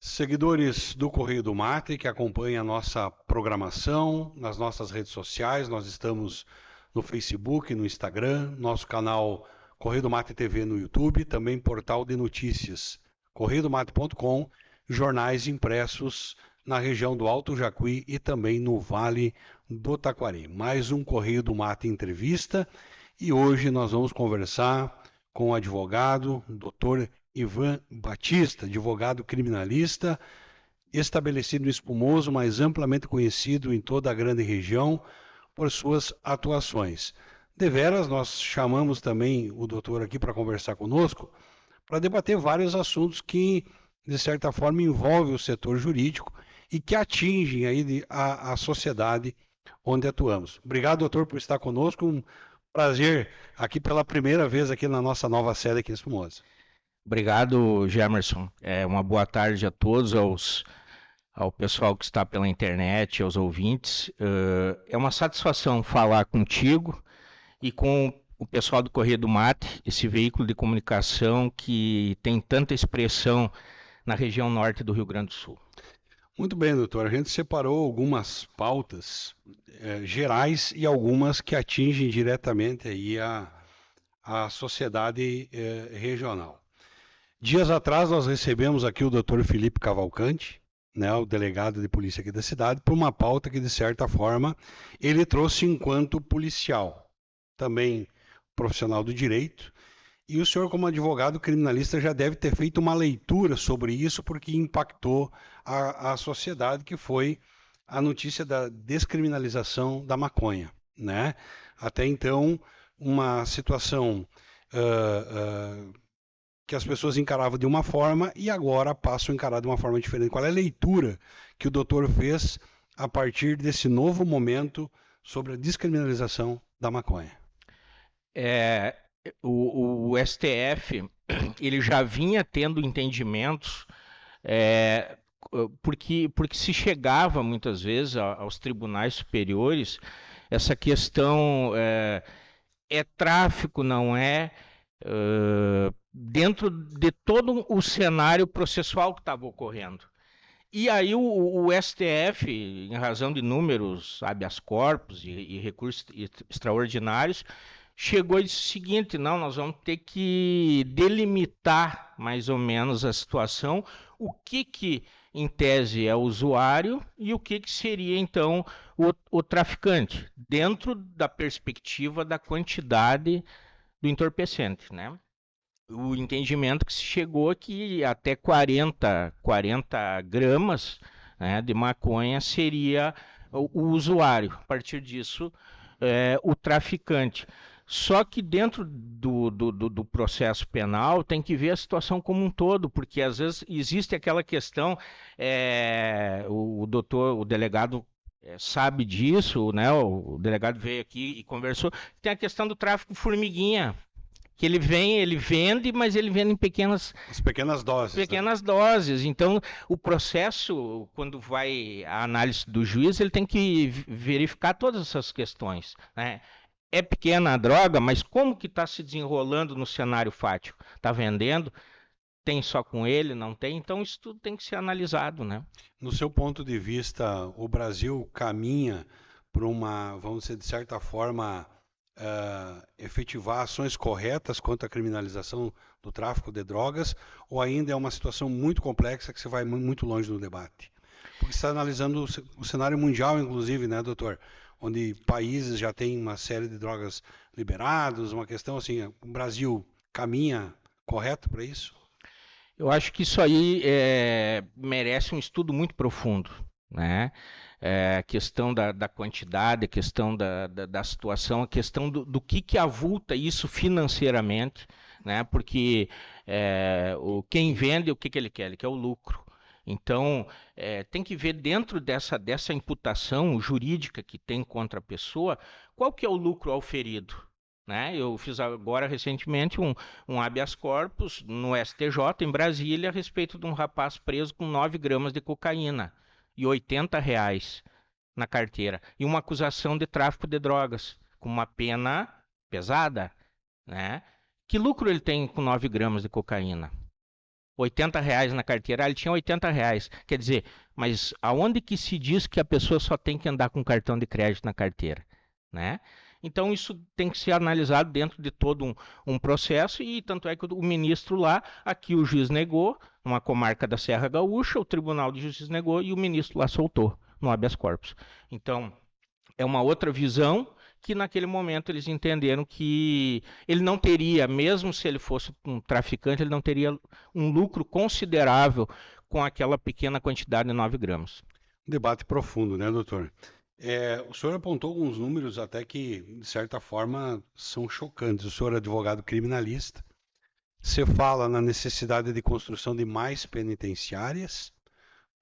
Seguidores do Correio do Mate, que acompanham a nossa programação nas nossas redes sociais, nós estamos no Facebook, no Instagram, nosso canal Correio do Mate TV no YouTube, também portal de notícias correiodomate.com, jornais impressos na região do Alto Jacuí e também no Vale do Taquari. Mais um Correio do Mate entrevista e hoje nós vamos conversar com o advogado, Dr. Ivan Batista, advogado criminalista, estabelecido em Espumoso, mas amplamente conhecido em toda a grande região por suas atuações. Deveras, nós chamamos também o doutor aqui para conversar conosco, para debater vários assuntos que, de certa forma, envolvem o setor jurídico e que atingem aí a sociedade onde atuamos. Obrigado, doutor, por estar conosco. Um prazer aqui pela primeira vez aqui na nossa nova sede aqui em Espumoso. Obrigado, Gemerson. Uma boa tarde a todos, ao pessoal que está pela internet, aos ouvintes. É uma satisfação falar contigo e com o pessoal do Correio do Mate, esse veículo de comunicação que tem tanta expressão na região norte do Rio Grande do Sul. Muito bem, doutor. A gente separou algumas pautas gerais e algumas que atingem diretamente aí a sociedade regional. Dias atrás nós recebemos aqui o Dr. Felipe Cavalcante, né, o delegado de polícia aqui da cidade, por uma pauta que, de certa forma, ele trouxe enquanto policial, também profissional do direito, e o senhor, como advogado criminalista, já deve ter feito uma leitura sobre isso, porque impactou a sociedade, que foi a notícia da descriminalização da maconha, né? Até então, uma situação que as pessoas encaravam de uma forma e agora passam a encarar de uma forma diferente. Qual é a leitura que o doutor fez a partir desse novo momento sobre a descriminalização da maconha? O STF ele já vinha tendo entendimentos, porque se chegava muitas vezes aos tribunais superiores essa questão tráfico, não é? Dentro de todo o cenário processual que estava ocorrendo. E aí o STF, em razão de números habeas corpus e recursos extraordinários, chegou e disse o seguinte: não, nós vamos ter que delimitar mais ou menos a situação, o que em tese é o usuário e o que seria então o traficante, dentro da perspectiva da quantidade do entorpecente, né? O entendimento que se chegou é que até 40 gramas, né, de maconha seria o usuário. A partir disso, o traficante. Só que dentro do processo penal tem que ver a situação como um todo, porque às vezes existe aquela questão, o delegado sabe disso, né? O delegado veio aqui e conversou. Tem a questão do tráfico formiguinha, que ele vende, mas ele vende em pequenas doses. Pequenas doses. Então, o processo, quando vai a análise do juiz, ele tem que verificar todas essas questões, né? É pequena a droga, mas como que está se desenrolando no cenário fático? Está vendendo? Tem só com ele? Não tem? Então, isso tudo tem que ser analisado, né? No seu ponto de vista, o Brasil caminha para uma, vamos dizer, de certa forma, efetivar ações corretas contra a criminalização do tráfico de drogas, ou ainda é uma situação muito complexa que você vai muito longe no debate? Porque você está analisando o cenário mundial, inclusive, né, doutor? Onde países já têm uma série de drogas liberadas, uma questão assim, o Brasil caminha correto para isso? Eu acho que isso aí merece um estudo muito profundo, né? A questão da quantidade, a questão da situação, a questão do que avulta isso financeiramente, né? Porque quem vende, o que ele quer? Ele quer o lucro. Então, tem que ver dentro dessa imputação jurídica que tem contra a pessoa, qual que é o lucro auferido, né? Eu fiz agora recentemente um habeas corpus no STJ, em Brasília, a respeito de um rapaz preso com 9 gramas de cocaína e R$ 80 na carteira, e uma acusação de tráfico de drogas, com uma pena pesada, né? Que lucro ele tem com 9 gramas de cocaína? R$ 80 na carteira, ele tinha R$ 80. Quer dizer, mas aonde que se diz que a pessoa só tem que andar com cartão de crédito na carteira, né? Então isso tem que ser analisado dentro de todo um processo, e tanto é que o ministro lá, aqui o juiz negou, numa comarca da Serra Gaúcha, o Tribunal de Justiça negou e o ministro lá soltou no habeas corpus. Então, é uma outra visão que naquele momento eles entenderam que ele não teria, mesmo se ele fosse um traficante, ele não teria um lucro considerável com aquela pequena quantidade de 9 gramas. Debate profundo, né, doutor? O senhor apontou alguns números até que, de certa forma, são chocantes. O senhor é advogado criminalista. Você fala na necessidade de construção de mais penitenciárias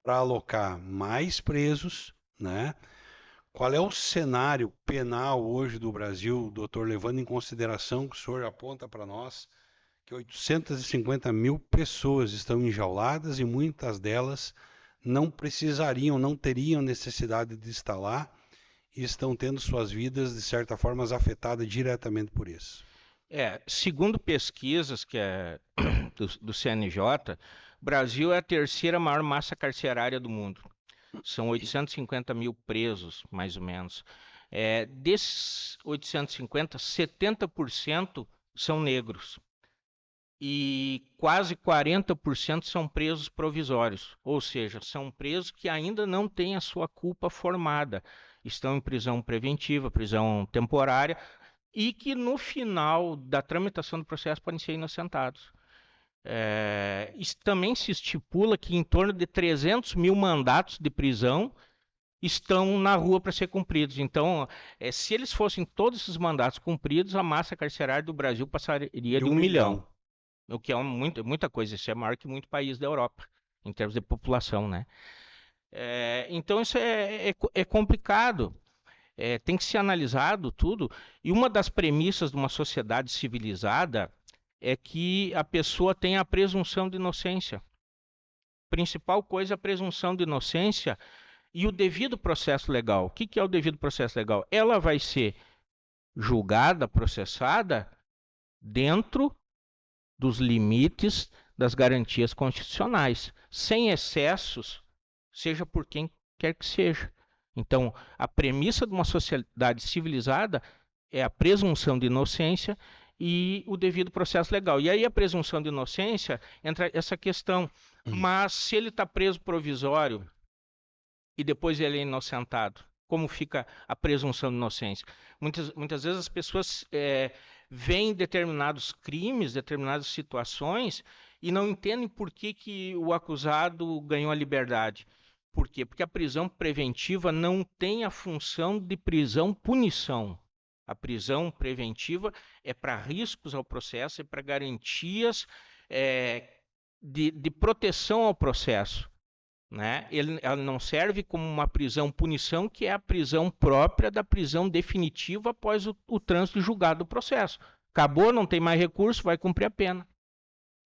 para alocar mais presos, né? Qual é o cenário penal hoje do Brasil, doutor, levando em consideração que o senhor aponta para nós que 850 mil pessoas estão enjauladas e muitas delas não precisariam, não teriam necessidade de estar lá e estão tendo suas vidas, de certa forma, afetadas diretamente por isso? Segundo pesquisas que é do CNJ, o Brasil é a terceira maior massa carcerária do mundo. São 850 mil presos, mais ou menos. Desses 850, 70% são negros. E quase 40% são presos provisórios, ou seja, são presos que ainda não têm a sua culpa formada, estão em prisão preventiva, prisão temporária, e que no final da tramitação do processo podem ser inocentados. Também se estipula que em torno de 300 mil mandatos de prisão estão na rua para ser cumpridos. Então, se eles fossem todos esses mandatos cumpridos, a massa carcerária do Brasil passaria de 1 milhão. O que é muita coisa, isso é maior que muito país da Europa, em termos de população, né? Então isso é complicado, tem que ser analisado tudo, e uma das premissas de uma sociedade civilizada é que a pessoa tenha a presunção de inocência. Principal coisa é a presunção de inocência e o devido processo legal. O que é o devido processo legal? Ela vai ser julgada, processada, dentro dos limites das garantias constitucionais, sem excessos, seja por quem quer que seja. Então, a premissa de uma sociedade civilizada é a presunção de inocência e o devido processo legal. E aí a presunção de inocência entra essa questão, mas se ele está preso provisório e depois ele é inocentado, como fica a presunção de inocência? Muitas vezes as pessoas veem determinados crimes, determinadas situações e não entendem por que o acusado ganhou a liberdade. Por quê? Porque a prisão preventiva não tem a função de prisão-punição. A prisão preventiva é para riscos ao processo, é para garantias de proteção ao processo, né? Ela não serve como uma prisão-punição, que é a prisão própria da prisão definitiva após o trânsito julgado do processo. Acabou, não tem mais recurso, vai cumprir a pena.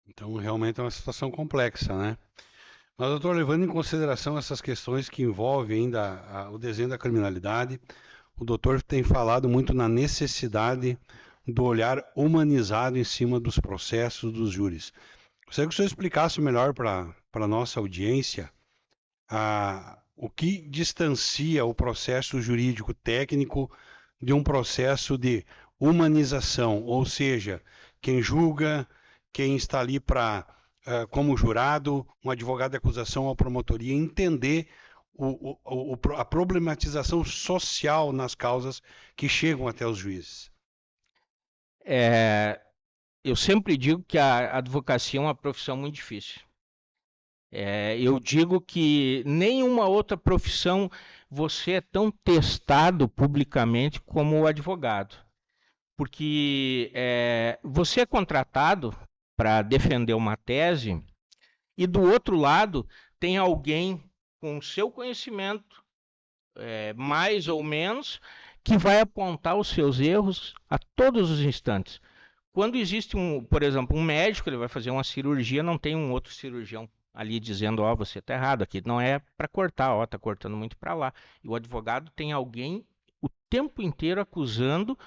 Então, realmente é uma situação complexa, né? Mas, doutor, levando em consideração essas questões que envolvem ainda o desenho da criminalidade, o doutor tem falado muito na necessidade do olhar humanizado em cima dos processos dos júris. Gostaria que o senhor explicasse melhor para a nossa audiência o que distancia o processo jurídico técnico de um processo de humanização, ou seja, quem julga, quem está ali como jurado, um advogado de acusação ou promotoria, entender a problematização social nas causas que chegam até os juízes. Eu sempre digo que a advocacia é uma profissão muito difícil. Eu digo que nenhuma outra profissão você é tão testado publicamente como o advogado. Porque você é contratado para defender uma tese e do outro lado tem alguém com o seu conhecimento, mais ou menos, que vai apontar os seus erros a todos os instantes. Quando existe, por exemplo, um médico, ele vai fazer uma cirurgia, não tem um outro cirurgião ali dizendo, você está errado, aqui não é para cortar, está cortando muito para lá. E o advogado tem alguém o tempo inteiro acusando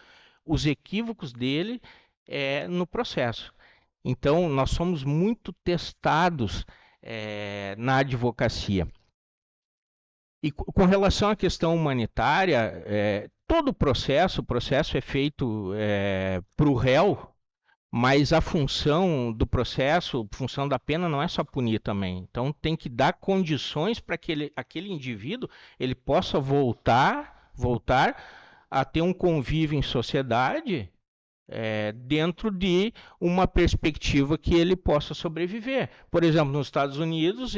os equívocos dele no processo. Então, nós somos muito testados na advocacia. E com relação à questão humanitária, todo o processo é feito para o réu, mas a função do processo, função da pena, não é só punir também. Então tem que dar condições para que aquele indivíduo ele possa voltar a ter um convívio em sociedade dentro de uma perspectiva que ele possa sobreviver. Por exemplo, nos Estados Unidos,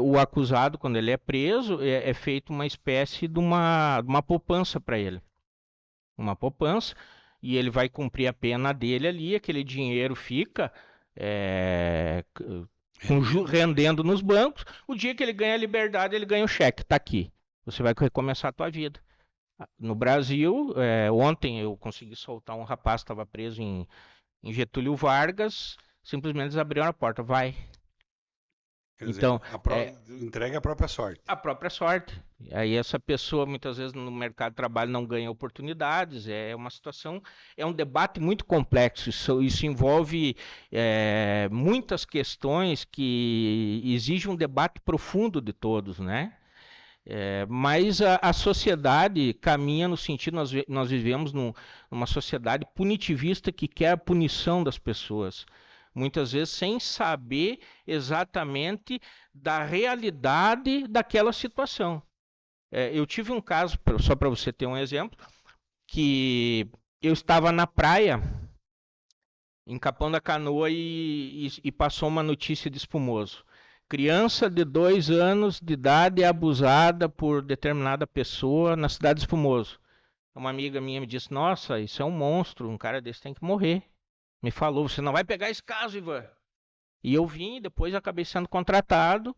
o acusado, quando ele é preso, é feito uma espécie de uma poupança para ele. Uma poupança, e ele vai cumprir a pena dele ali, aquele dinheiro fica rendendo nos bancos. O dia que ele ganha a liberdade, ele ganha o cheque, está aqui. Você vai recomeçar a tua vida. No Brasil, ontem eu consegui soltar um rapaz que estava preso em Getúlio Vargas, simplesmente eles abriram a porta, vai. Quer Então, entrega a própria sorte. A própria sorte. Aí essa pessoa, muitas vezes, no mercado de trabalho não ganha oportunidades, é uma situação, é um debate muito complexo, isso envolve muitas questões que exigem um debate profundo de todos, né? Mas a sociedade caminha no sentido, nós vivemos numa sociedade punitivista que quer a punição das pessoas, muitas vezes sem saber exatamente da realidade daquela situação. Eu tive um caso, só para você ter um exemplo, que eu estava na praia, em Capão da Canoa, e passou uma notícia de Espumoso. Criança de 2 anos de idade é abusada por determinada pessoa na cidade de Espumoso. Uma amiga minha me disse, nossa, isso é um monstro, um cara desse tem que morrer. Me falou, você não vai pegar esse caso, Ivan. E eu vim, depois acabei sendo contratado,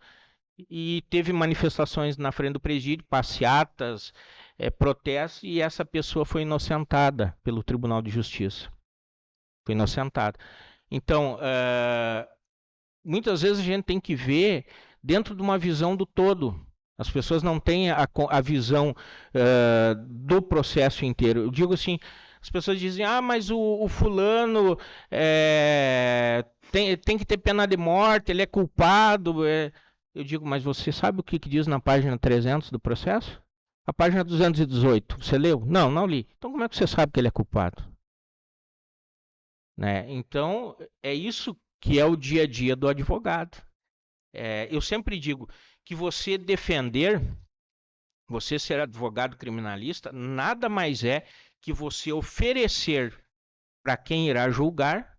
e teve manifestações na frente do presídio, passeatas, protestos, e essa pessoa foi inocentada pelo Tribunal de Justiça. Foi inocentada. Então, muitas vezes a gente tem que ver dentro de uma visão do todo. As pessoas não têm a visão do processo inteiro. Eu digo assim, as pessoas dizem, mas o fulano tem que ter pena de morte, ele é culpado. Eu digo, mas você sabe o que diz na página 300 do processo? A página 218, você leu? Não, não li. Então como é que você sabe que ele é culpado? Né? Então, é isso que é o dia a dia do advogado. Eu sempre digo que você ser advogado criminalista, nada mais é que você oferecer para quem irá julgar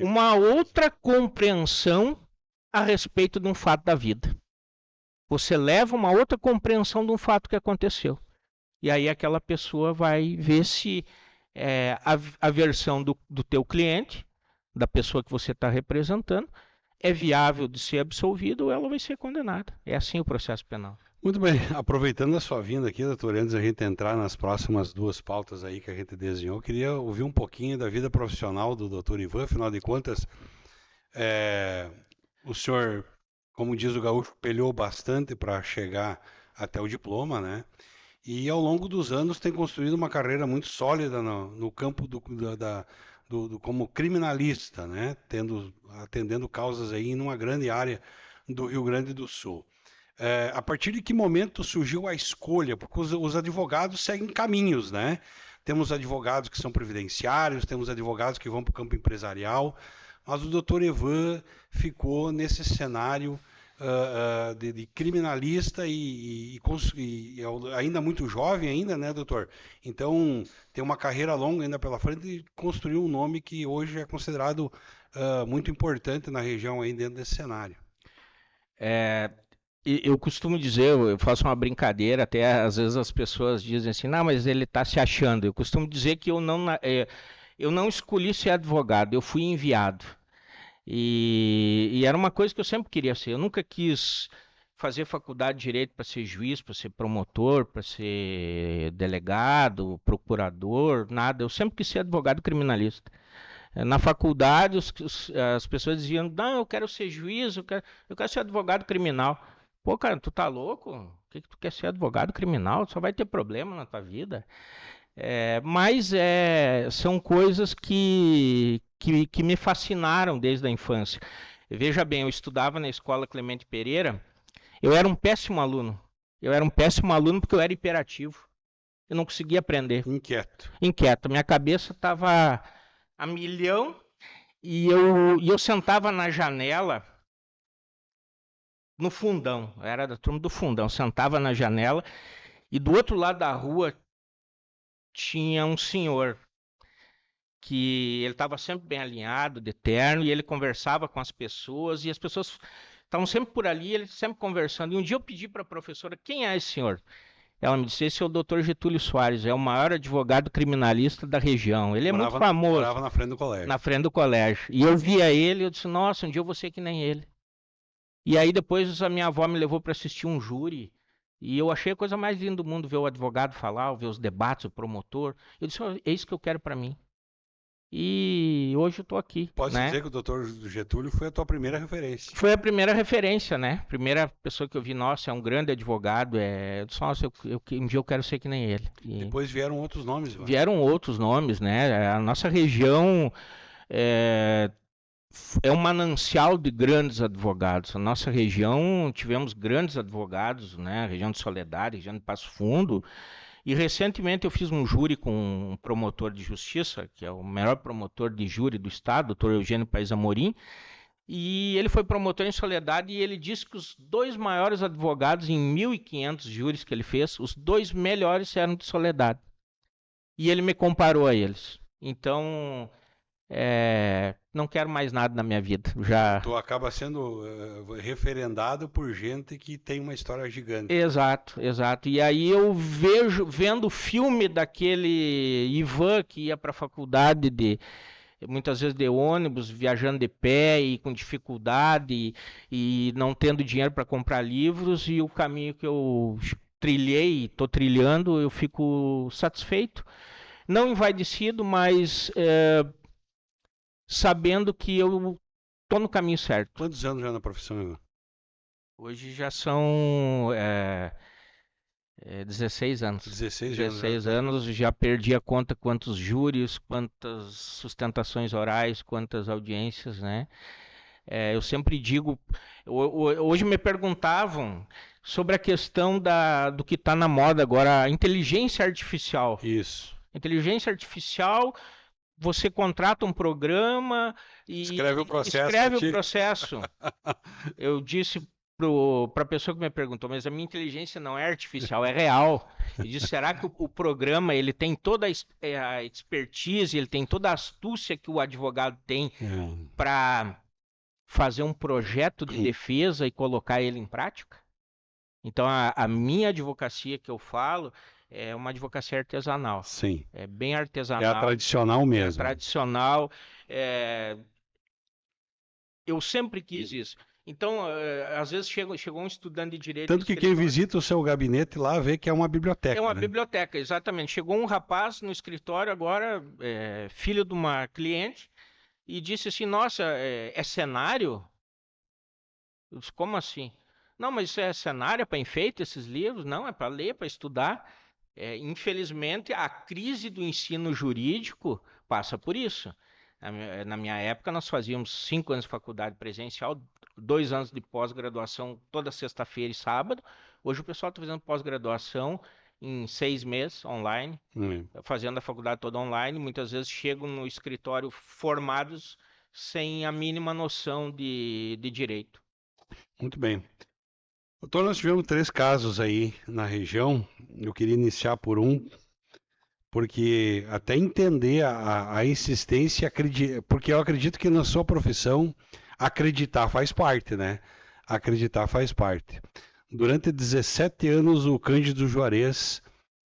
uma outra compreensão a respeito de um fato da vida. Você leva uma outra compreensão de um fato que aconteceu. E aí aquela pessoa vai ver se a versão do teu cliente, da pessoa que você está representando, é viável de ser absolvida ou ela vai ser condenada. É assim o processo penal. Muito bem, aproveitando a sua vinda aqui, doutor, antes da gente entrar nas próximas 2 pautas aí que a gente desenhou, eu queria ouvir um pouquinho da vida profissional do doutor Ivan. Afinal de contas, o senhor, como diz o gaúcho, pelhou bastante para chegar até o diploma, né? E ao longo dos anos tem construído uma carreira muito sólida no campo como criminalista, né? Atendendo causas aí em uma grande área do Rio Grande do Sul. A partir de que momento surgiu a escolha? Porque os advogados seguem caminhos, né? Temos advogados que são previdenciários, temos advogados que vão para o campo empresarial, mas o doutor Ivan ficou nesse cenário de criminalista e ainda muito jovem ainda, né, doutor? Então, tem uma carreira longa ainda pela frente e construiu um nome que hoje é considerado muito importante na região aí dentro desse cenário. Eu costumo dizer, eu faço uma brincadeira, até às vezes as pessoas dizem assim, não, mas ele está se achando. Eu costumo dizer que eu não escolhi ser advogado, eu fui enviado. E era uma coisa que eu sempre queria ser. Eu nunca quis fazer faculdade de Direito para ser juiz, para ser promotor, para ser delegado, procurador, nada. Eu sempre quis ser advogado criminalista. Na faculdade, as pessoas diziam, não, eu quero ser juiz, eu quero ser advogado criminal. Pô, cara, tu tá louco? O que tu quer ser advogado criminal? Só vai ter problema na tua vida. Mas são coisas que me fascinaram desde a infância. Veja bem, eu estudava na escola Clemente Pereira, eu era um péssimo aluno. Eu era um péssimo aluno porque eu era hiperativo. Eu não conseguia aprender. Inquieto. Minha cabeça estava a milhão e eu sentava na janela, no fundão. Eu era da turma do fundão. Sentava na janela e do outro lado da rua tinha um senhor que ele estava sempre bem alinhado, de terno, e ele conversava com as pessoas, e as pessoas estavam sempre por ali, ele sempre conversando. E um dia eu pedi para a professora, quem é esse senhor? Ela me disse, esse é o Dr. Getúlio Soares, é o maior advogado criminalista da região. Ele é muito famoso. Morava na frente do colégio. Na frente do colégio. E eu via ele, eu disse, nossa, um dia eu vou ser que nem ele. E aí depois a minha avó me levou para assistir um júri, e eu achei a coisa mais linda do mundo, ver o advogado falar, ver os debates, o promotor. Eu disse, é isso que eu quero para mim. E hoje eu estou aqui. Pode dizer que o doutor Getúlio foi a tua primeira referência. Foi a primeira referência, né? Primeira pessoa que eu vi, nossa, é um grande advogado. Nossa, um dia eu quero ser que nem ele. E depois vieram outros nomes. Vieram outros nomes, né? A nossa região é um manancial de grandes advogados. A nossa região, tivemos grandes advogados, né? A região de Soledade, a região de Passo Fundo. E recentemente eu fiz um júri com um promotor de justiça, que é o melhor promotor de júri do estado, doutor Eugênio Paes Amorim, e ele foi promotor em Soledade, e ele disse que os 2 maiores advogados em 1.500 júris que ele fez, os 2 melhores eram de Soledade. E ele me comparou a eles. Então, não quero mais nada na minha vida. Tu acaba sendo referendado por gente que tem uma história gigante. Exato. E aí eu vendo o filme daquele Ivan que ia para a faculdade muitas vezes de ônibus, viajando de pé e com dificuldade e não tendo dinheiro para comprar livros, e o caminho que eu trilhei e estou trilhando, eu fico satisfeito. Não envaidecido, mas sabendo que eu estou no caminho certo. Quantos anos já na profissão, Ivan? Hoje já são 16 anos. 16 anos, já perdi a conta quantos júris, quantas sustentações orais, quantas audiências, né? Eu sempre digo, hoje me perguntavam sobre a questão do que está na moda agora, a inteligência artificial. Isso. Inteligência artificial, você contrata um programa e escreve o processo. Eu disse para a pessoa que me perguntou, mas a minha inteligência não é artificial, é real. Eu disse, será que o programa ele tem toda a expertise, ele tem toda a astúcia que o advogado tem para fazer um projeto de defesa e colocar ele em prática? Então, a minha advocacia que eu falo é uma advocacia artesanal. Sim. É bem artesanal. É a tradicional mesmo. É a tradicional. Eu sempre quis isso. Então, às vezes chegou um estudante de direito... Tanto que quem visita o seu gabinete lá vê que é uma biblioteca. É uma biblioteca, exatamente. Chegou um rapaz no escritório agora, filho de uma cliente, e disse assim, nossa, é cenário? Eu disse, como assim? Não, mas isso é cenário, é para enfeite esses livros? Não, é para ler, para estudar. Infelizmente, a crise do ensino jurídico passa por isso. Na minha época, nós fazíamos 5 anos de faculdade presencial, 2 anos de pós-graduação toda sexta-feira e sábado. Hoje o pessoal está fazendo pós-graduação em 6 meses, online, fazendo a faculdade toda online. Muitas vezes chegam no escritório formados sem a mínima noção de direito. Muito bem. Doutor, nós tivemos 3 casos aí na região. Eu queria iniciar por um, porque até entender a insistência, porque eu acredito que na sua profissão acreditar faz parte, né? Acreditar faz parte. Durante 17 anos, o Cândido Juarez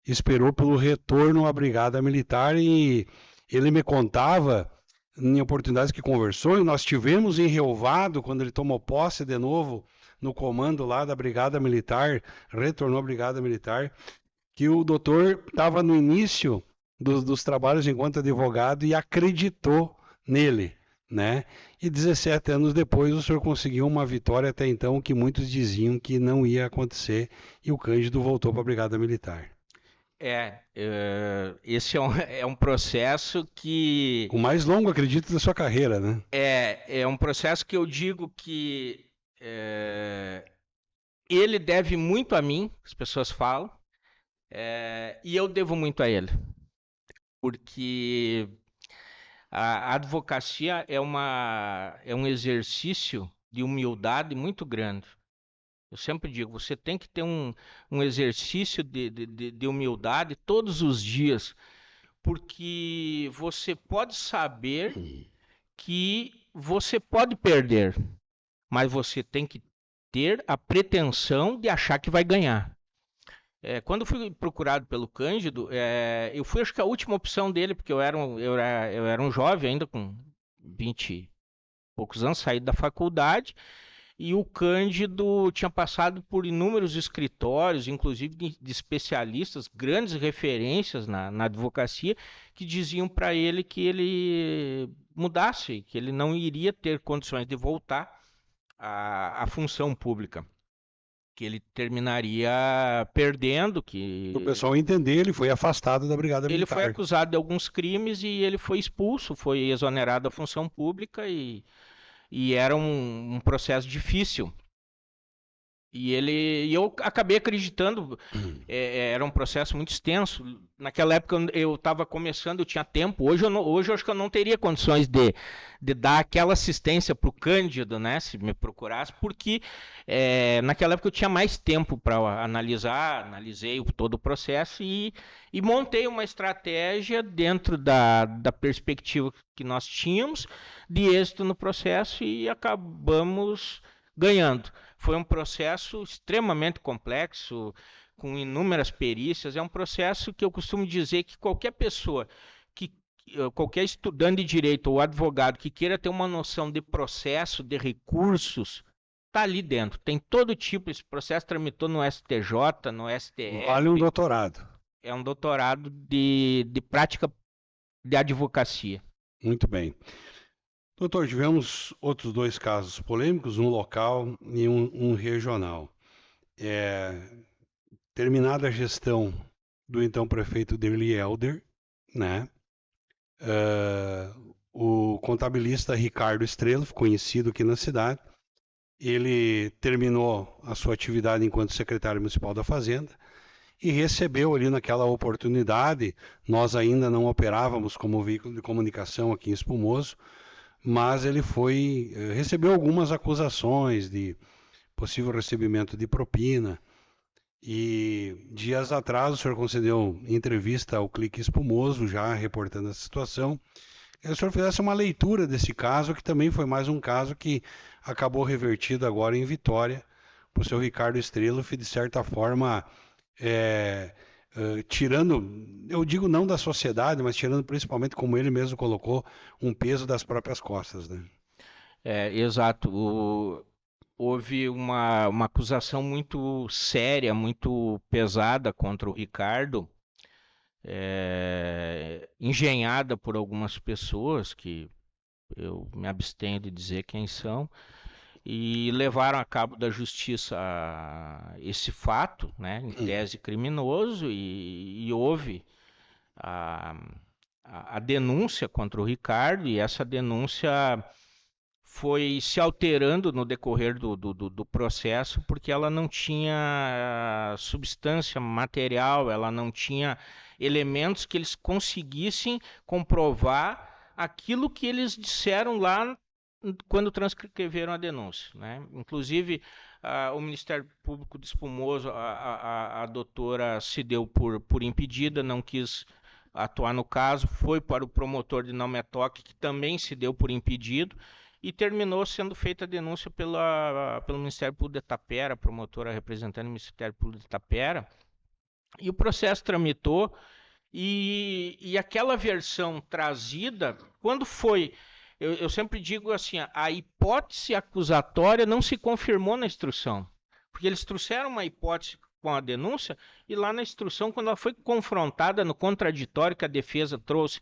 esperou pelo retorno à Brigada Militar, e ele me contava, em oportunidades que conversou, e nós tivemos em Rio Vado, quando ele tomou posse de novo no comando lá da Brigada Militar, retornou à Brigada Militar, que o doutor estava no início dos trabalhos enquanto advogado e acreditou nele, né? E 17 anos depois o senhor conseguiu uma vitória até então que muitos diziam que não ia acontecer, e o Cândido voltou para a Brigada Militar. Esse é um processo que O mais longo, acredito, da sua carreira, né? é um processo que eu digo que ele deve muito a mim, as pessoas falam, e eu devo muito a ele, porque a advocacia é um exercício de humildade muito grande. Eu sempre digo, você tem que ter um exercício de humildade todos os dias, porque você pode saber que você pode perder, mas você tem que ter a pretensão de achar que vai ganhar. Quando eu fui procurado pelo Cândido, eu fui, acho que a última opção dele, porque eu era um jovem ainda, com 20 e poucos anos, saído da faculdade, e o Cândido tinha passado por inúmeros escritórios, inclusive de especialistas, grandes referências na advocacia, que diziam para ele que ele mudasse, que ele não iria ter condições de voltar à função pública, que ele terminaria perdendo, Para o que pessoal entender, ele foi afastado da Brigada ele foi Militar. acusado de alguns crimes e ele foi expulso, foi exonerado da função pública e era um processo difícil. E eu acabei acreditando, era um processo muito extenso. Naquela época eu estava começando, eu tinha tempo. Hoje eu acho que eu não teria condições de dar aquela assistência para o Cândido, né, se me procurasse, porque naquela época eu tinha mais tempo para analisei todo o processo e montei uma estratégia dentro da perspectiva que nós tínhamos de êxito no processo e acabamos ganhando. Foi um processo extremamente complexo, com inúmeras perícias. É um processo que eu costumo dizer que qualquer pessoa, qualquer estudante de direito ou advogado que queira ter uma noção de processo, de recursos, está ali dentro. Tem todo tipo. Esse processo tramitou no STJ, no STF. Vale um doutorado. É um doutorado de prática de advocacia. Muito bem. Doutor, tivemos outros 2 casos polêmicos, um local e um regional. Terminada a gestão do então prefeito Derli Helder, né? O contabilista Ricardo Estrela, conhecido aqui na cidade, ele terminou a sua atividade enquanto secretário municipal da Fazenda e recebeu ali naquela oportunidade, nós ainda não operávamos como veículo de comunicação aqui em Espumoso, mas ele recebeu algumas acusações de possível recebimento de propina. E dias atrás o senhor concedeu entrevista ao Clique Espumoso, já reportando essa situação. Que o senhor fizesse uma leitura desse caso, que também foi mais um caso que acabou revertido agora em vitória para o seu Ricardo Estrela, de certa forma, tirando, eu digo não da sociedade, mas tirando principalmente, como ele mesmo colocou, um peso das próprias costas, né? Exato. Houve uma acusação muito séria, muito pesada contra o Ricardo, engenhada por algumas pessoas, que eu me abstenho de dizer quem são, e levaram a cabo da justiça esse fato, né, em tese criminoso, e houve a denúncia contra o Ricardo, e essa denúncia foi se alterando no decorrer do processo, porque ela não tinha substância material, ela não tinha elementos que eles conseguissem comprovar aquilo que eles disseram lá quando transcreveram a denúncia, né? Inclusive, o Ministério Público de Espumoso, a doutora se deu por impedida, não quis atuar no caso, foi para o promotor de não me toque, que também se deu por impedido, e terminou sendo feita a denúncia pelo Ministério Público de Itapera, promotora representando o Ministério Público de Itapera, e o processo tramitou, e aquela versão trazida, quando foi... Eu sempre digo assim, a hipótese acusatória não se confirmou na instrução, porque eles trouxeram uma hipótese com a denúncia, e lá na instrução, quando ela foi confrontada no contraditório que a defesa trouxe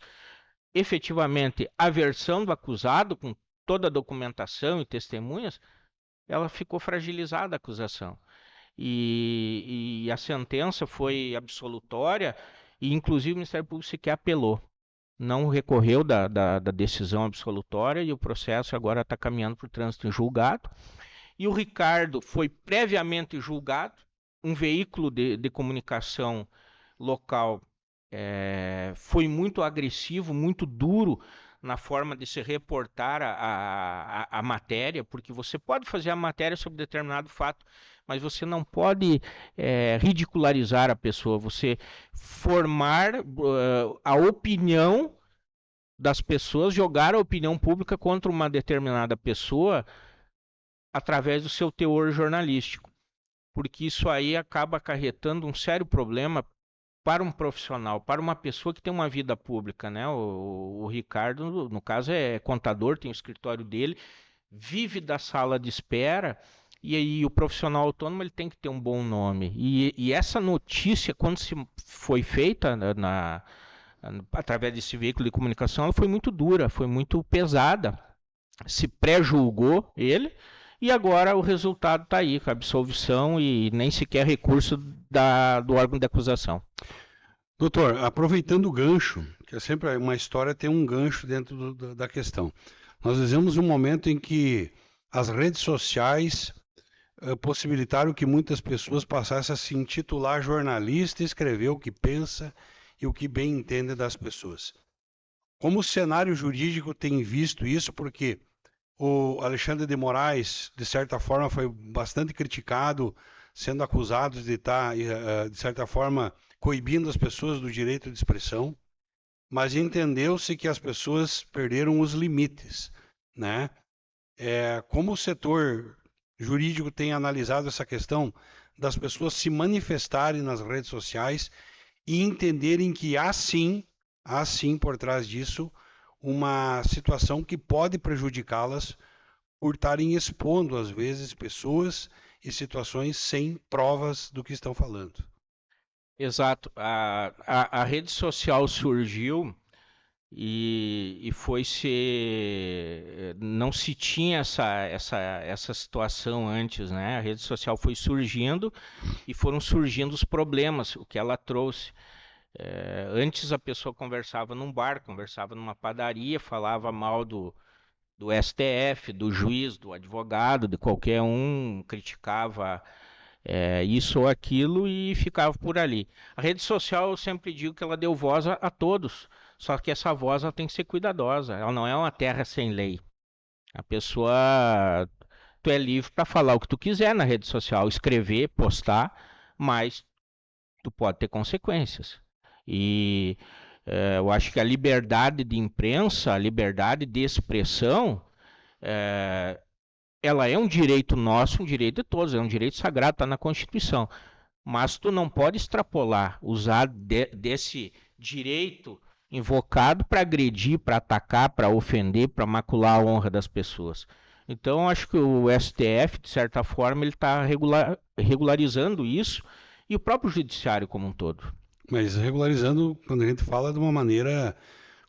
efetivamente a versão do acusado, com toda a documentação e testemunhas, ela ficou fragilizada a acusação. e a sentença foi absolutória, e inclusive o Ministério Público sequer apelou. Não recorreu da decisão absolutória e o processo agora está caminhando para o trânsito em julgado. E o Ricardo foi previamente julgado, um veículo de comunicação local foi muito agressivo, muito duro na forma de se reportar a matéria, porque você pode fazer a matéria sobre determinado fato, mas você não pode ridicularizar a pessoa, você formar a opinião das pessoas, jogar a opinião pública contra uma determinada pessoa através do seu teor jornalístico, porque isso aí acaba acarretando um sério problema para um profissional, para uma pessoa que tem uma vida pública, né? O Ricardo, no caso, é contador, tem o escritório dele, vive da sala de espera, e aí o profissional autônomo ele tem que ter um bom nome. E essa notícia, quando se foi feita através desse veículo de comunicação, ela foi muito dura, foi muito pesada. Se pré-julgou ele, e agora o resultado está aí, com a absolvição e nem sequer recurso do órgão de acusação. Doutor, aproveitando o gancho, que é sempre uma história tem um gancho dentro da questão. Nós vivemos um momento em que as redes sociais possibilitaram que muitas pessoas passassem a se intitular jornalista e escrever o que pensa e o que bem entende das pessoas. Como o cenário jurídico tem visto isso, porque o Alexandre de Moraes, de certa forma, foi bastante criticado, sendo acusado de estar, de certa forma, coibindo as pessoas do direito de expressão, mas entendeu-se que as pessoas perderam os limites, né? Como o setor jurídico tem analisado essa questão das pessoas se manifestarem nas redes sociais e entenderem que há sim por trás disso, uma situação que pode prejudicá-las por estarem expondo, às vezes, pessoas e situações sem provas do que estão falando. Exato. A rede social surgiu e não se tinha essa situação antes, né? A rede social foi surgindo e foram surgindo os problemas, o que ela trouxe. Antes a pessoa conversava num bar, conversava numa padaria, falava mal do STF, do juiz, do advogado, de qualquer um, criticava isso ou aquilo e ficava por ali. A rede social, eu sempre digo que ela deu voz a todos, só que essa voz ela tem que ser cuidadosa, ela não é uma terra sem lei. A pessoa, tu é livre para falar o que tu quiser na rede social, escrever, postar, mas tu pode ter consequências. E eu acho que a liberdade de imprensa, a liberdade de expressão, ela é um direito nosso, um direito de todos, é um direito sagrado, está na Constituição. Mas tu não pode extrapolar, usar desse direito invocado para agredir, para atacar, para ofender, para macular a honra das pessoas. Então, acho que o STF, de certa forma, ele está regularizando isso, e o próprio judiciário como um todo. Mas regularizando, quando a gente fala de uma maneira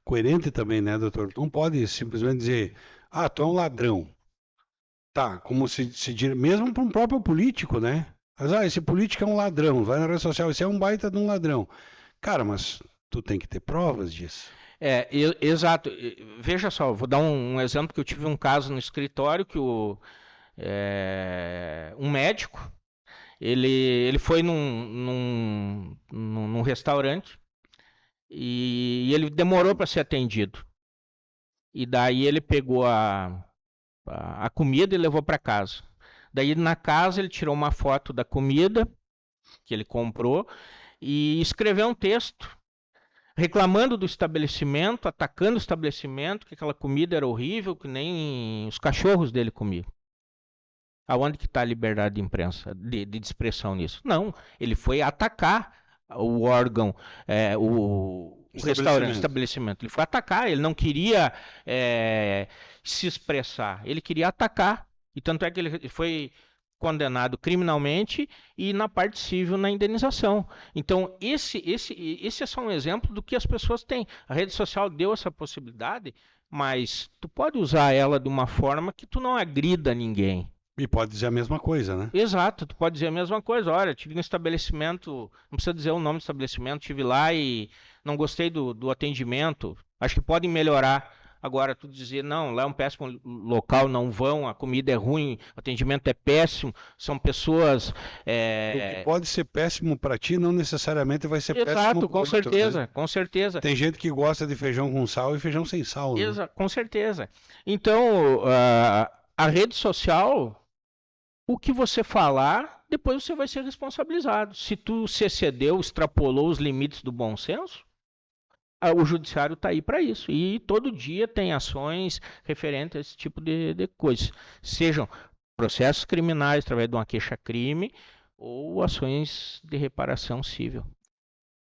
coerente também, né, doutor? Não pode simplesmente dizer, tu é um ladrão. Tá, como se diz, mesmo para um próprio político, né? Mas, esse político é um ladrão, vai na rede social, esse é um baita de um ladrão. Cara, mas tu tem que ter provas disso. Exato. Veja só, vou dar um exemplo que eu tive um caso no escritório que um médico, ele foi num restaurante e ele demorou para ser atendido. E daí ele pegou a comida e levou para casa. Daí na casa ele tirou uma foto da comida que ele comprou e escreveu um texto reclamando do estabelecimento, atacando o estabelecimento, que aquela comida era horrível, que nem os cachorros dele comiam. Aonde que está a liberdade de imprensa, de expressão nisso? Não, ele foi atacar o órgão, o restaurante, o estabelecimento. Ele foi atacar, ele não queria se expressar, ele queria atacar. E tanto é que ele foi condenado criminalmente e na parte civil na indenização. Então, esse é só um exemplo do que as pessoas têm. A rede social deu essa possibilidade, mas tu pode usar ela de uma forma que tu não agrida ninguém. E pode dizer a mesma coisa, né? Exato, tu pode dizer a mesma coisa. Olha, tive no estabelecimento, não precisa dizer o nome do estabelecimento, tive lá e não gostei do atendimento. Acho que podem melhorar. Agora, tu dizer, não, lá é um péssimo local, não vão, a comida é ruim, o atendimento é péssimo, são pessoas. O que pode ser péssimo para ti não necessariamente vai ser péssimo Exato, para o com outro, né? certeza, com certeza. Tem gente que gosta de feijão com sal e feijão sem sal, né? Com certeza. Então, a rede social, o que você falar, depois você vai ser responsabilizado. Se tu se excedeu, extrapolou os limites do bom senso, o judiciário está aí para isso. E todo dia tem ações referentes a esse tipo de coisas. Sejam processos criminais através de uma queixa-crime ou ações de reparação civil.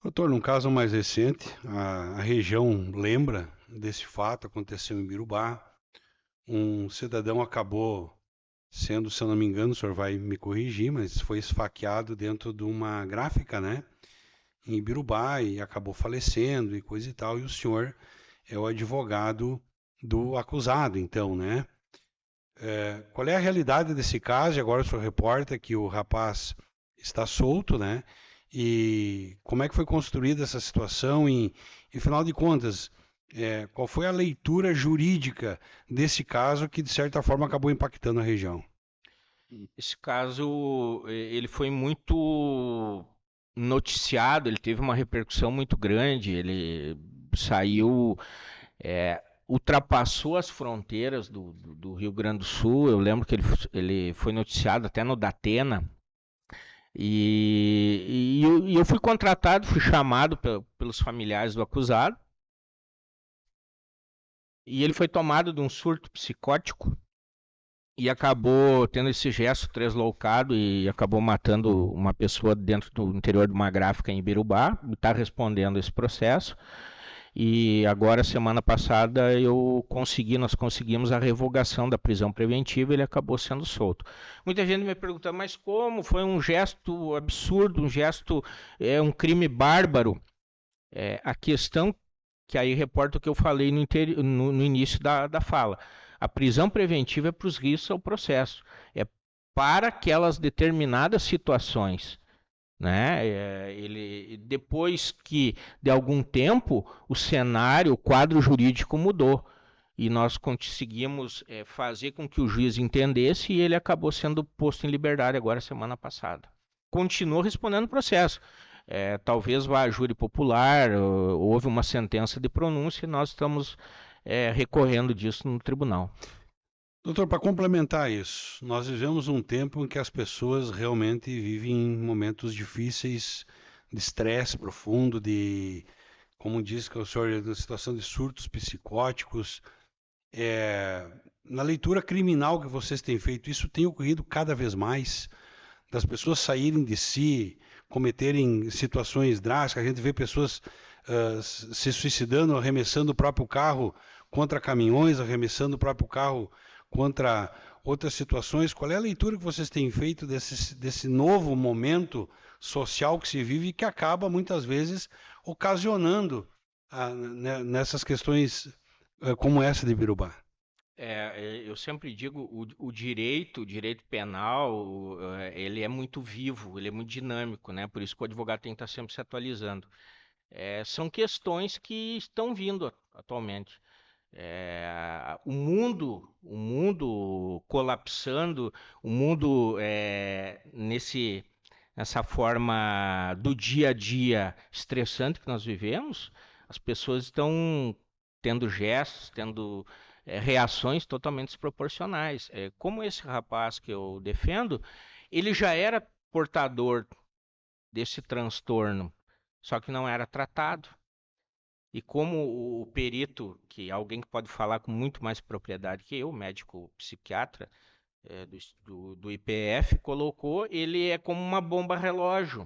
Doutor, num caso mais recente, a região lembra desse fato, aconteceu em Birubá. Um cidadão acabou sendo, se eu não me engano, o senhor vai me corrigir, mas foi esfaqueado dentro de uma gráfica, né? Em Ibirubá e acabou falecendo e coisa e tal, e o senhor é o advogado do acusado, então, né? Qual é a realidade desse caso? E agora o senhor reporta que o rapaz está solto, né? E como é que foi construída essa situação? E final de contas, qual foi a leitura jurídica desse caso que, de certa forma, acabou impactando a região? Esse caso, ele foi muito noticiado, ele teve uma repercussão muito grande, ele saiu, ultrapassou as fronteiras do Rio Grande do Sul. Eu lembro que ele foi noticiado até no Datena, e eu fui contratado, fui chamado pelos familiares do acusado, e ele foi tomado de um surto psicótico, e acabou tendo esse gesto translocado e acabou matando uma pessoa dentro do interior de uma gráfica em Ibirubá. Está respondendo esse processo. E agora, semana passada, nós conseguimos a revogação da prisão preventiva e ele acabou sendo solto. Muita gente me pergunta, mas como? Foi um gesto absurdo, um crime bárbaro. A questão que aí reporta o que eu falei no início da fala. A prisão preventiva é para os riscos ao processo, é para aquelas determinadas situações, né? Depois que de algum tempo o cenário, o quadro jurídico mudou e nós conseguimos fazer com que o juiz entendesse e ele acabou sendo posto em liberdade agora semana passada. Continuou respondendo o processo. Talvez vá a júri popular, houve uma sentença de pronúncia e nós estamos recorrendo disso no tribunal. Doutor, para complementar isso, nós vivemos um tempo em que as pessoas realmente vivem momentos difíceis, de estresse profundo, como disse que o senhor, de situação de surtos psicóticos. Na leitura criminal que vocês têm feito, isso tem ocorrido cada vez mais, das pessoas saírem de si, cometerem situações drásticas. A gente vê pessoas se suicidando, arremessando o próprio carro contra caminhões, arremessando o próprio carro contra outras situações. Qual é a leitura que vocês têm feito desse novo momento social que se vive e que acaba muitas vezes ocasionando nessas questões como essa de Birubá? Eu sempre digo, o direito penal, ele é muito vivo, ele é muito dinâmico, né? Por isso que o advogado tem que estar sempre se atualizando. São questões que estão vindo atualmente. O mundo colapsando, o mundo nessa forma do dia a dia estressante que nós vivemos, as pessoas estão tendo gestos, tendo reações totalmente desproporcionais. Como esse rapaz que eu defendo, ele já era portador desse transtorno, só que não era tratado. E como o perito, que é alguém que pode falar com muito mais propriedade que eu, médico psiquiatra do IPF, colocou, ele é como uma bomba relógio.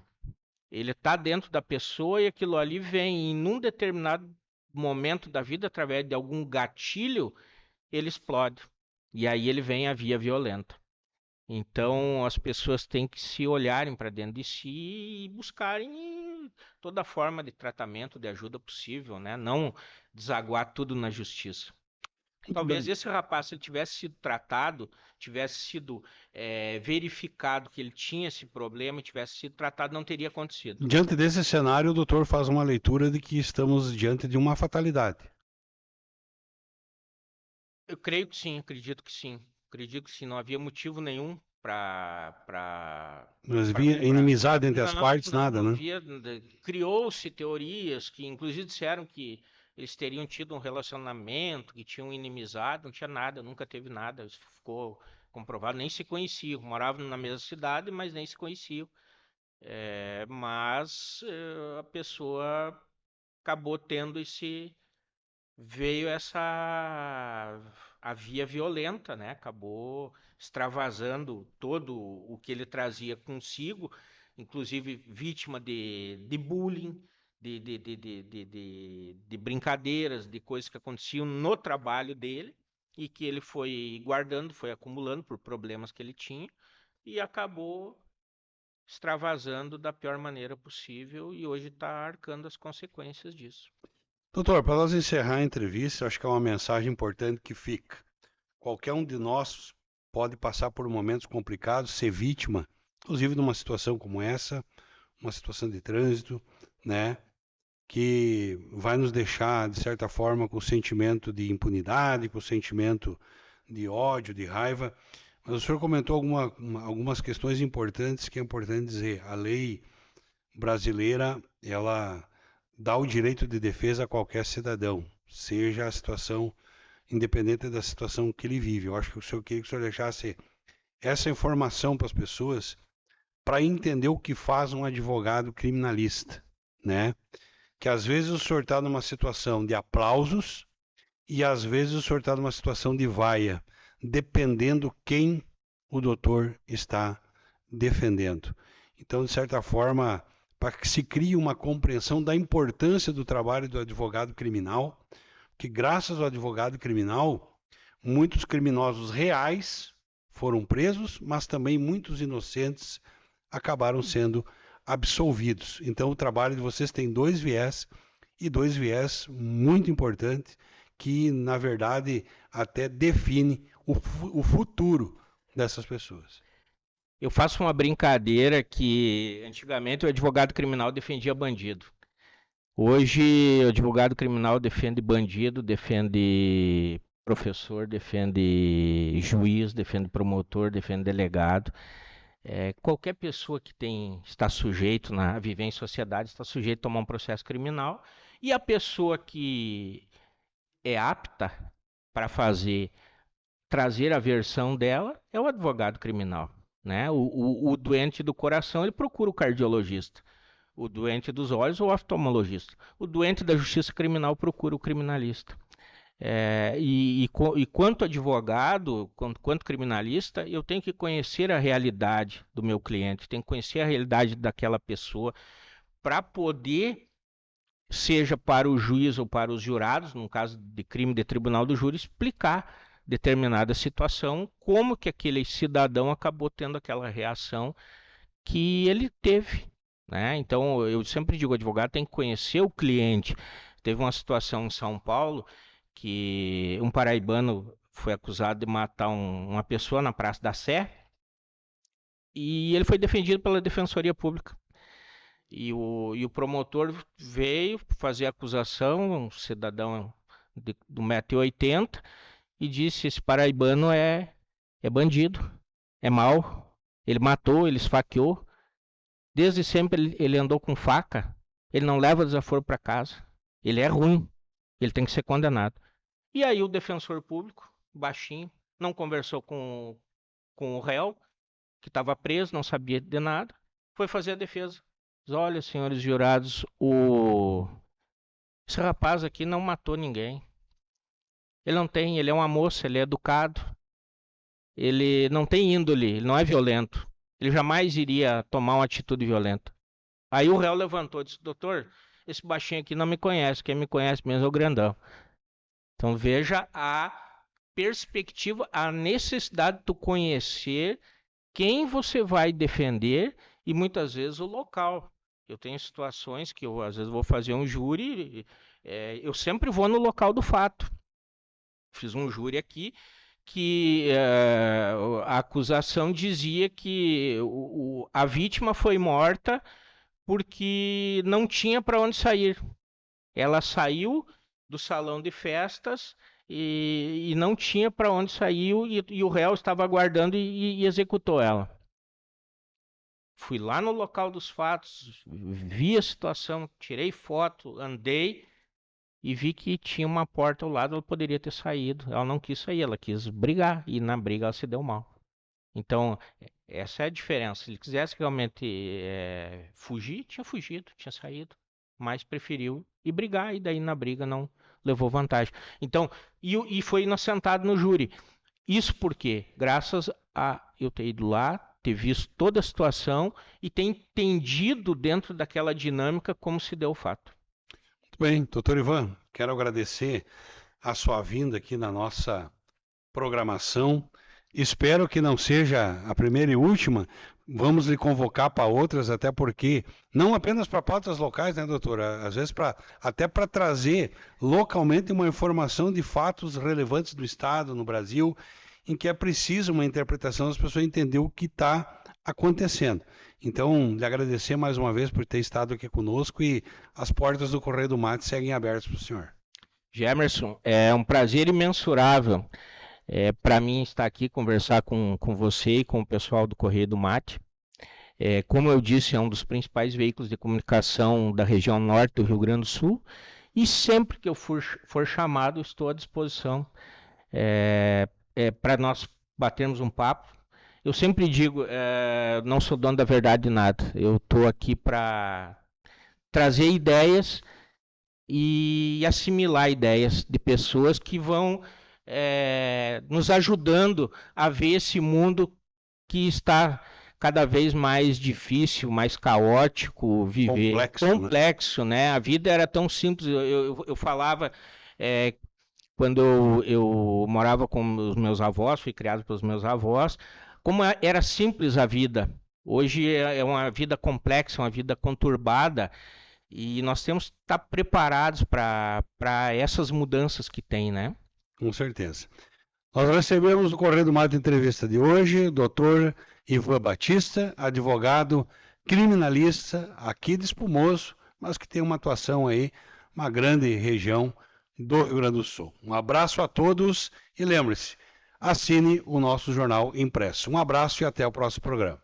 Ele está dentro da pessoa e aquilo ali vem em um determinado momento da vida, através de algum gatilho, ele explode. E aí ele vem a via violenta. Então as pessoas têm que se olharem para dentro de si e buscarem toda forma de tratamento, de ajuda possível, né? Não desaguar tudo na justiça. Talvez esse rapaz, se ele tivesse sido tratado, tivesse sido verificado que ele tinha esse problema, tivesse sido tratado, não teria acontecido. Diante desse cenário, o doutor faz uma leitura de que estamos diante de uma fatalidade. Eu creio que sim, acredito que sim. Acredito que sim, não havia motivo nenhum para Mas havia inimizade entre as partes, nada, não né? havia. Criou-se teorias que, inclusive, disseram que eles teriam tido um relacionamento, que tinham inimizade, não tinha nada, nunca teve nada. Isso ficou comprovado, nem se conheciam. Moravam na mesma cidade, mas nem se conheciam. Mas a pessoa acabou tendo veio a via violenta, né? Acabou extravasando todo o que ele trazia consigo, inclusive vítima de bullying, de brincadeiras, de coisas que aconteciam no trabalho dele e que ele foi guardando, foi acumulando por problemas que ele tinha e acabou extravasando da pior maneira possível e hoje está arcando as consequências disso. Doutor, para nós encerrar a entrevista, acho que é uma mensagem importante que fica. Qualquer um de nós pode passar por momentos complicados, ser vítima, inclusive numa situação como essa, uma situação de trânsito, né? Que vai nos deixar, de certa forma, com o sentimento de impunidade, com o sentimento de ódio, de raiva. Mas o senhor comentou algumas questões importantes que é importante dizer. A lei brasileira, ela dá o direito de defesa a qualquer cidadão, seja a situação, independente da situação que ele vive. Eu acho que o senhor queria que o senhor deixasse essa informação para as pessoas para entender o que faz um advogado criminalista, né? Que às vezes o senhor está numa situação de aplausos e às vezes o senhor está numa situação de vaia, dependendo quem o doutor está defendendo. Então, de certa forma, para que se crie uma compreensão da importância do trabalho do advogado criminal, que graças ao advogado criminal, muitos criminosos reais foram presos, mas também muitos inocentes acabaram sendo absolvidos. Então, o trabalho de vocês tem dois viés, e dois viés muito importantes, que, na verdade, até define o futuro dessas pessoas. Eu faço uma brincadeira que antigamente o advogado criminal defendia bandido. Hoje o advogado criminal defende bandido, defende professor, defende juiz, defende promotor, defende delegado. Qualquer pessoa que está sujeito a viver em sociedade está sujeito a tomar um processo criminal. E a pessoa que é apta para trazer a versão dela é o advogado criminal. Né? O doente do coração ele procura o cardiologista. O doente dos olhos, o oftalmologista. O doente da justiça criminal procura o criminalista. E quanto advogado, quanto criminalista, eu tenho que conhecer a realidade do meu cliente, tenho que conhecer a realidade daquela pessoa para poder, seja para o juiz ou para os jurados, no caso de crime de tribunal do júri, explicar determinada situação, como que aquele cidadão acabou tendo aquela reação que ele teve. Né? Então, eu sempre digo, o advogado tem que conhecer o cliente. Teve uma situação em São Paulo que um paraibano foi acusado de matar uma pessoa na Praça da Sé e ele foi defendido pela Defensoria Pública. E o promotor veio fazer a acusação, um cidadão de 1,80 m, e disse: esse paraibano é bandido, é mau, ele matou, ele esfaqueou. Desde sempre ele andou com faca, ele não leva desaforo para casa, ele é ruim, ele tem que ser condenado. E aí o defensor público, baixinho, não conversou com o réu, que estava preso, não sabia de nada, foi fazer a defesa. Diz: olha, senhores jurados, esse rapaz aqui não matou ninguém. Ele é uma moça, ele é educado, ele não tem índole, ele não é violento. Ele jamais iria tomar uma atitude violenta. Aí o réu levantou e disse: doutor, esse baixinho aqui não me conhece, quem me conhece mesmo é o grandão. Então veja a perspectiva, a necessidade de tu conhecer quem você vai defender e muitas vezes o local. Eu tenho situações que eu às vezes vou fazer um júri, eu sempre vou no local do fato. fiz um júri aqui, que a acusação dizia que a vítima foi morta porque não tinha para onde sair. Ela saiu do salão de festas e não tinha para onde sair e o réu estava aguardando e executou ela. Fui lá no local dos fatos, vi a situação, tirei foto, andei e vi que tinha uma porta ao lado, ela poderia ter saído. Ela não quis sair, ela quis brigar e na briga ela se deu mal. Então, essa é a diferença. Se ele quisesse realmente fugir, tinha fugido, tinha saído, mas preferiu ir brigar e daí na briga não levou vantagem. Então, e foi inocentado no júri. Isso porque, graças a eu ter ido lá, ter visto toda a situação e ter entendido dentro daquela dinâmica como se deu o fato. Muito bem, doutor Ivan, quero agradecer a sua vinda aqui na nossa programação. Espero que não seja a primeira e última. Vamos lhe convocar para outras, até porque, não apenas para pautas locais, né, doutora? Às vezes até para trazer localmente uma informação de fatos relevantes do Estado, no Brasil, em que é preciso uma interpretação das pessoas entender o que está acontecendo. Então, lhe agradecer mais uma vez por ter estado aqui conosco e as portas do Correio do Mate seguem abertas para o senhor. Gemerson, é um prazer imensurável para mim estar aqui, conversar com você e com o pessoal do Correio do Mate. Como eu disse, é um dos principais veículos de comunicação da região norte do Rio Grande do Sul e sempre que eu for chamado, estou à disposição para nós batermos um papo. Eu sempre digo, não sou dono da verdade de nada. Eu estou aqui para trazer ideias e assimilar ideias de pessoas que vão nos ajudando a ver esse mundo que está cada vez mais difícil, mais caótico viver. Complexo, né? A vida era tão simples. Eu falava... quando eu morava com os meus avós, fui criado pelos meus avós, como era simples a vida. Hoje é uma vida complexa, uma vida conturbada, e nós temos que estar preparados para essas mudanças que tem, né? Com certeza. Nós recebemos no Correio do Mate entrevista de hoje, doutor Ivan Batista, advogado criminalista aqui de Espumoso, mas que tem uma atuação aí, uma grande região do Rio Grande do Sul. Um abraço a todos e lembre-se, assine o nosso jornal impresso. Um abraço e até o próximo programa.